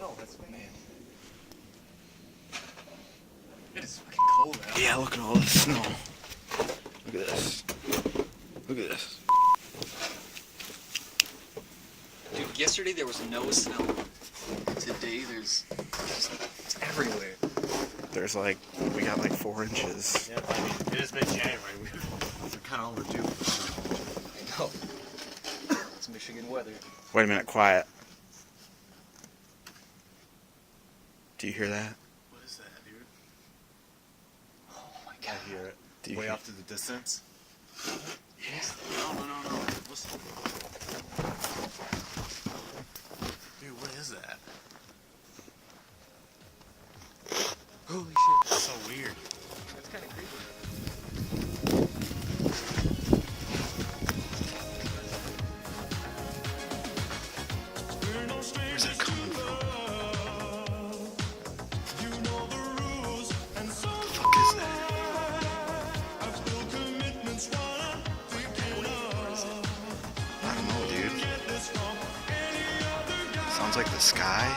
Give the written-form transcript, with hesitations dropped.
No, that's man. It is fucking cold out. Yeah, look at all this snow. Look at this. Look at this. Dude, yesterday there was no snow. Today there's just, it's everywhere. There's like, we got like 4 inches. Yeah, I mean, it has been January. We're kind of overdue. I know. It's Michigan weather. Wait a minute, quiet. Do you hear that? What is that, dude? Oh my I god. hear it. Do you Way hear- off to the distance. Yes. No. Listen. Dude, what is that? Holy shit. That's so weird. That's kind of creepy. Where's that coming from? What the fuck is that? I don't know, dude. Sounds like the sky.